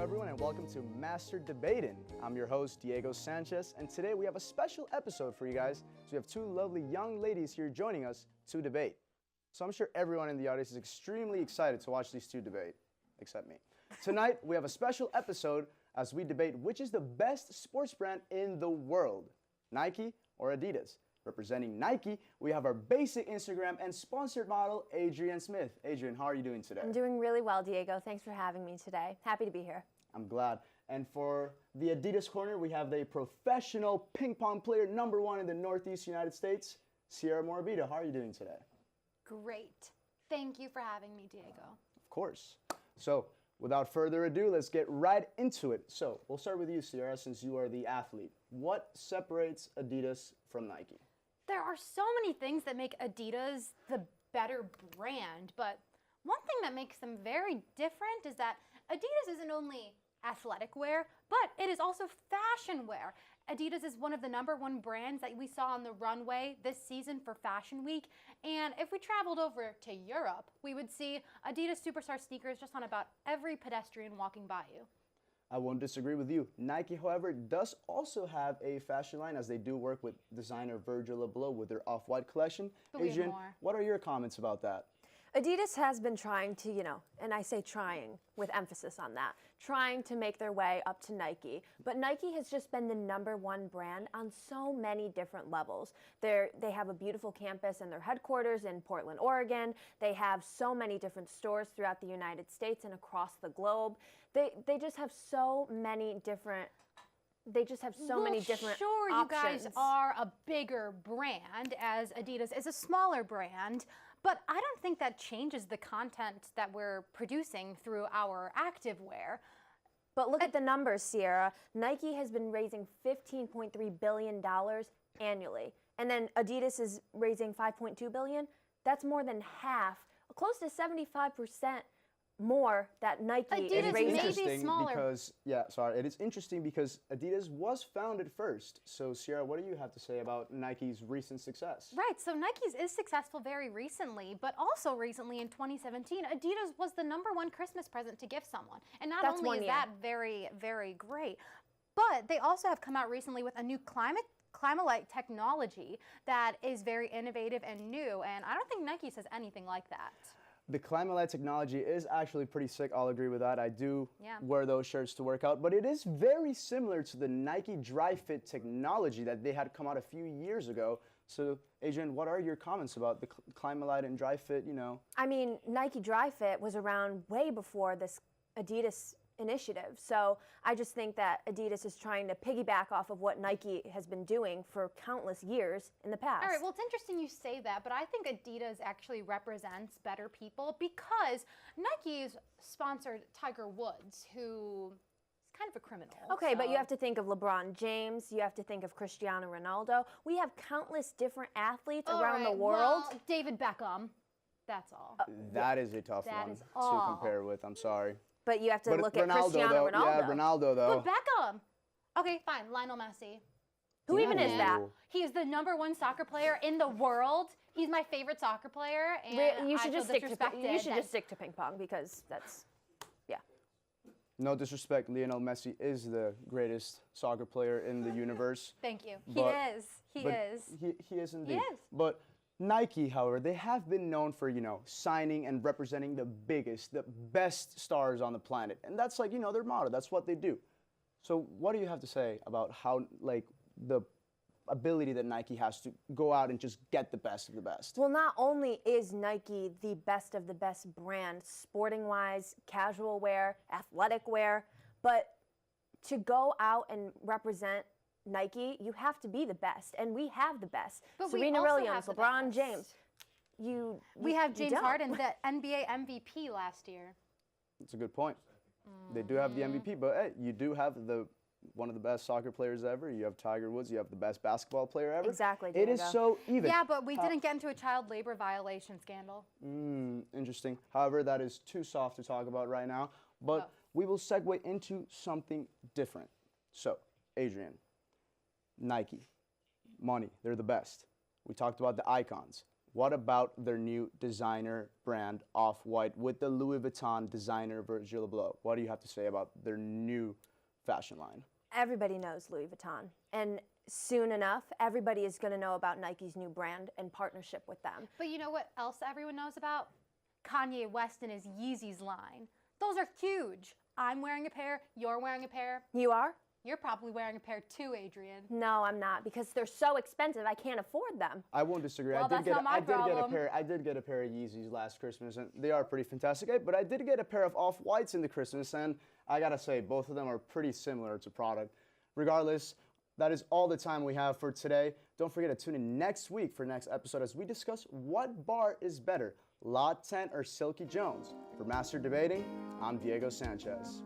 everyone, and welcome to Master Debating. I'm your host, Diego Sanchez, and today we have a special episode for you guys. So we have two lovely young ladies here joining us to debate. So I'm sure everyone in the audience is extremely excited to watch these two debate, except me. Tonight, we have a special episode as we debate which is the best sports brand in the world, Nike or Adidas. Representing Nike, we have our basic Instagram and sponsored model, Adrian Smith. Adrian, how are you doing today? I'm doing really well, Diego. Thanks for having me today. Happy to be here. I'm glad. And for the Adidas corner, we have the professional ping pong player #1 in the Northeast United States, Sierra Morabito. How are you doing today? Great. Thank you for having me, Diego. Of course. So, without further ado, let's get right into it. So, we'll start with you, Sierra, since you are the athlete. What separates Adidas from Nike? There are so many things that make Adidas the better brand, but one thing that makes them very different is that Adidas isn't only athletic wear, but it is also fashion wear. Adidas is one of the #1 brands that we saw on the runway this season for Fashion Week. And if we traveled over to Europe, we would see Adidas Superstar sneakers just on about every pedestrian walking by you. I won't disagree with you. Nike, however, does also have a fashion line as they do work with designer Virgil Abloh with their Off-White collection. Adrian, what are your comments about that? Adidas has been trying to, and I say trying with emphasis on that, trying to make their way up to Nike. But Nike has just been the #1 brand on so many different levels. They have a beautiful campus and their headquarters in Portland, Oregon. They have so many different stores throughout the United States and across the globe. They just have so many different Sure, options. you guys are a bigger brand as Adidas is a smaller brand, but I don't think that changes the content that we're producing through our activewear. But look at the numbers, Sierra. Nike has been raising $15.3 billion annually, and then Adidas is raising $5.2 billion. That's more than half, close to 75% more that Nike Adidas is raising. may be smaller. It is interesting because Adidas was founded first. So, Sierra, what do you have to say about Nike's recent success? Right, so Nike's is successful very recently, but also recently in 2017, Adidas was the #1 Christmas present to give someone. And not only is that very, very great, but they also have come out recently with a new Climalite technology that is very innovative and new, and I don't think Nike says anything like that. The Climalite technology is actually pretty sick. I'll agree with that. I do wear those shirts to work out, but it is very similar to the Nike Dry Fit technology that they had come out a few years ago. So, Adrian, what are your comments about the Climalite and Dry Fit, I mean, Nike Dry Fit was around way before this Adidas initiative. So I just think that Adidas is trying to piggyback off of what Nike has been doing for countless years in the past. All right, well, it's interesting you say that, but I think Adidas actually represents better people because Nike's sponsored Tiger Woods, who is kind of a criminal. Okay, but you have to think of LeBron James. You have to think of Cristiano Ronaldo. We have countless different athletes around the world. Well, David Beckham, that's all. That is a tough one to compare with. I'm sorry. But you have to look at Cristiano Ronaldo. Yeah, Ronaldo, though. But Beckham. Okay, fine. Lionel Messi. Who even is that? He is the #1 soccer player in the world. He's my favorite soccer player, and you should just stick to ping pong because that's, No disrespect, Lionel Messi is the greatest soccer player in the universe. Thank you. He is. He is indeed. He is. But Nike, however, they have been known for, signing and representing the biggest, the best stars on the planet. And that's like, their motto. That's what they do. So what do you have to say about how, the ability that Nike has to go out and just get the best of the best? Well, not only is Nike the best of the best brand, sporting-wise, casual wear, athletic wear, but to go out and represent Nike, you have to be the best, and we have the best. But Serena Williams, LeBron James. We have James Harden, the NBA MVP last year. That's a good point. They do have the MVP, but hey, you do have one of the best soccer players ever. You have Tiger Woods. You have the best basketball player ever. Exactly. It is so even. Yeah, but we didn't get into a child labor violation scandal. Interesting. However, that is too soft to talk about right now. But we will segue into something different. So, Adrian, Nike, money, they're the best. We talked about the icons. What about their new designer brand Off-White with the Louis Vuitton designer Virgil Abloh? What do you have to say about their new fashion line? Everybody knows Louis Vuitton. And soon enough, everybody is going to know about Nike's new brand and partnership with them. But you know what else everyone knows about? Kanye West and his Yeezys line. Those are huge. I'm wearing a pair, you're wearing a pair. You are? You're probably wearing a pair too, Adrian. No, I'm not, because they're so expensive, I can't afford them. I won't disagree. Well, that's not my I problem. did get a pair of Yeezys last Christmas, and they are pretty fantastic. But I did get a pair of Off-Whites in the Christmas, and I gotta say, both of them are pretty similar to product. Regardless, that is all the time we have for today. Don't forget to tune in next week for next episode as we discuss what bar is better, Lot 10 or Silky Jones. For Master Debating, I'm Diego Sanchez.